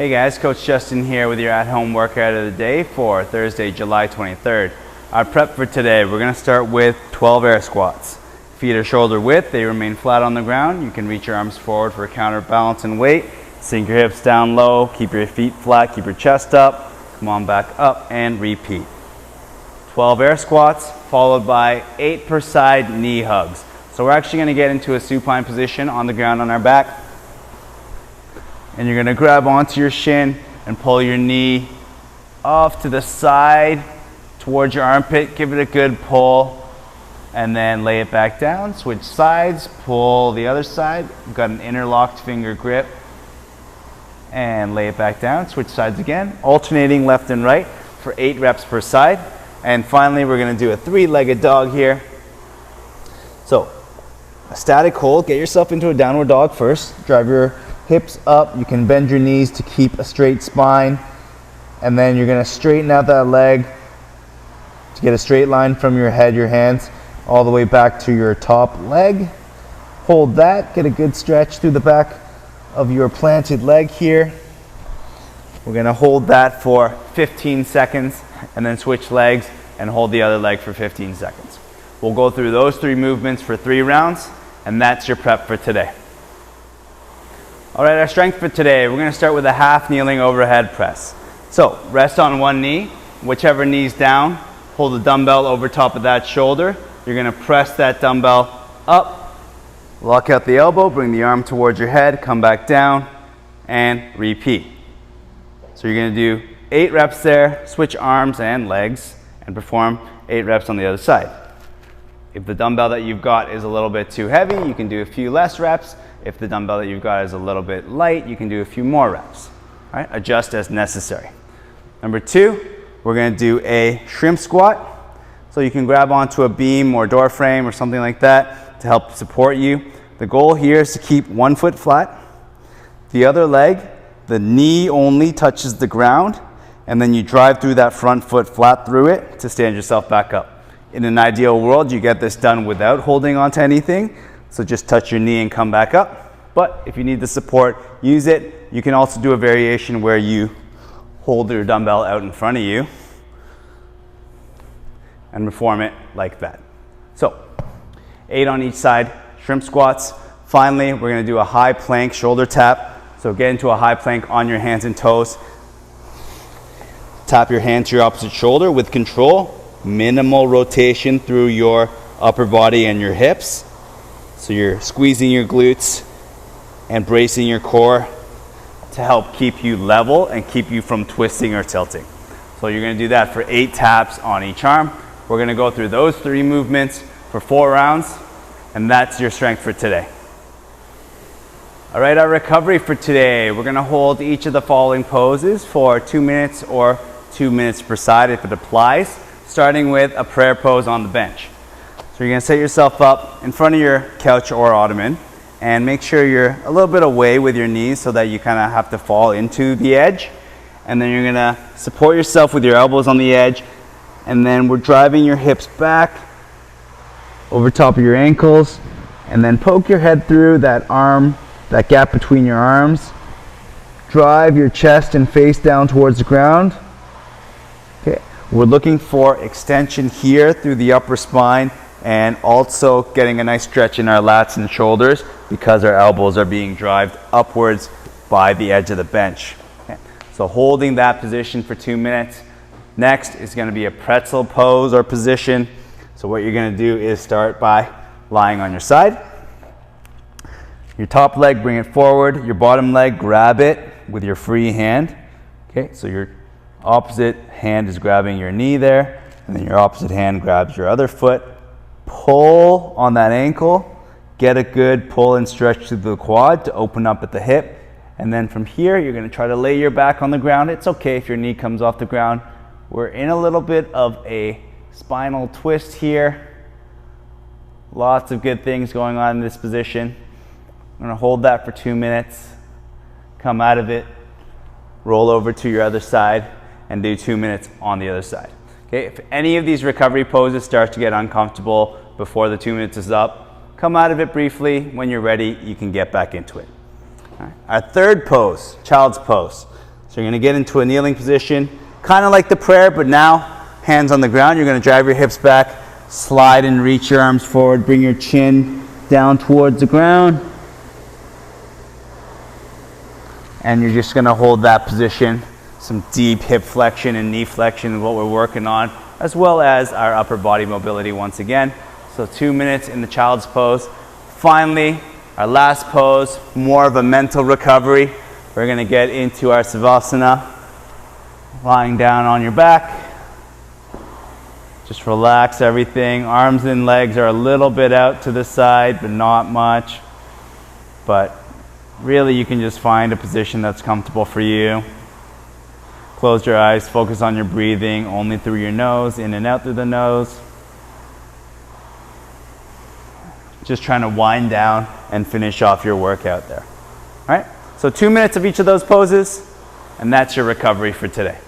Hey guys, Coach Justin here with your at-home workout of the day for Thursday, July 23rd. Our prep for today, we're going to start with 12 air squats. Feet are shoulder width, they remain flat on the ground. You can reach your arms forward for counterbalance and weight. Sink your hips down low, keep your feet flat, keep your chest up. Come on back up and repeat. 12 air squats followed by 8 per side knee hugs. So we're actually going to get into a supine position on the ground on our back. And you're going to grab onto your shin and pull your knee off to the side towards your armpit. Give it a good pull and then lay it back down. Switch sides, pull the other side. We've got an interlocked finger grip and lay it back down. Switch sides again, alternating left and right for 8 reps per side. And finally, we're going to do a 3-legged dog here. So a static hold, get yourself into a downward dog first. Drive your hips up, you can bend your knees to keep a straight spine, and then you're going to straighten out that leg to get a straight line from your head, your hands, all the way back to your top leg. Hold that, get a good stretch through the back of your planted leg here. We're going to hold that for 15 seconds and then switch legs and hold the other leg for 15 seconds. We'll go through those 3 movements for 3 rounds, and that's your prep for today. All right, our strength for today, we're going to start with a half kneeling overhead press. So rest on one knee, whichever knee's down, hold the dumbbell over top of that shoulder. You're going to press that dumbbell up, lock out the elbow, bring the arm towards your head, come back down, and repeat. So you're going to do 8 reps there, switch arms and legs, and perform 8 reps on the other side. If the dumbbell that you've got is a little bit too heavy, you can do a few less reps. If the dumbbell that you've got is a little bit light, you can do a few more reps. All right, adjust as necessary. Number 2, we're going to do a shrimp squat. So you can grab onto a beam or door frame or something like that to help support you. The goal here is to keep one foot flat. The other leg, the knee only touches the ground, and then you drive through that front foot flat through it to stand yourself back up. In an ideal world, you get this done without holding onto anything. So just touch your knee and come back up. But if you need the support, use it. You can also do a variation where you hold your dumbbell out in front of you and perform it like that. So 8 on each side, shrimp squats. Finally, we're going to do a high plank shoulder tap. So get into a high plank on your hands and toes. Tap your hand to your opposite shoulder with control. Minimal rotation through your upper body and your hips. So you're squeezing your glutes and bracing your core to help keep you level and keep you from twisting or tilting. So you're going to do that for 8 taps on each arm. We're going to go through those 3 movements for 4 rounds, and that's your strength for today. All right, our recovery for today, we're going to hold each of the following poses for 2 minutes or 2 minutes per side if it applies, starting with a prayer pose on the bench. So you're going to set yourself up in front of your couch or ottoman and make sure you're a little bit away with your knees so that you kind of have to fall into the edge. And then you're going to support yourself with your elbows on the edge, and then we're driving your hips back over top of your ankles, and then poke your head through that arm, that gap between your arms. Drive your chest and face down towards the ground. Okay. We're looking for extension here through the upper spine, and also getting a nice stretch in our lats and shoulders because our elbows are being driven upwards by the edge of the bench. Okay. So holding that position for 2 minutes. Next is going to be a pretzel pose or position. So what you're going to do is start by lying on your side. Your top leg, bring it forward. Your bottom leg, grab it with your free hand. Okay, so your opposite hand is grabbing your knee there, and then your opposite hand grabs your other foot. Pull on that ankle, get a good pull and stretch to the quad to open up at the hip, and then from here you're going to try to lay your back on the ground. It's okay if your knee comes off the ground. We're in a little bit of a spinal twist here. Lots of good things going on in this position. I'm going to hold that for 2 minutes, come out of it, roll over to your other side, and do 2 minutes on the other side. Okay, if any of these recovery poses start to get uncomfortable before the 2 minutes is up, come out of it briefly. When you're ready, you can get back into it. All right. Our third pose, child's pose. So you're going to get into a kneeling position, kind of like the prayer, but now hands on the ground. You're going to drive your hips back, slide and reach your arms forward, bring your chin down towards the ground. And you're just going to hold that position. Some deep hip flexion and knee flexion is what we're working on, as well as our upper body mobility once again. So 2 minutes in the child's pose. Finally, our last pose, more of a mental recovery. We're going to get into our Savasana, lying down on your back. Just relax everything. Arms and legs are a little bit out to the side, but not much. But really, you can just find a position that's comfortable for you. Close your eyes, focus on your breathing, only through your nose, in and out through the nose. Just trying to wind down and finish off your workout there. All right, so 2 minutes of each of those poses, and that's your recovery for today.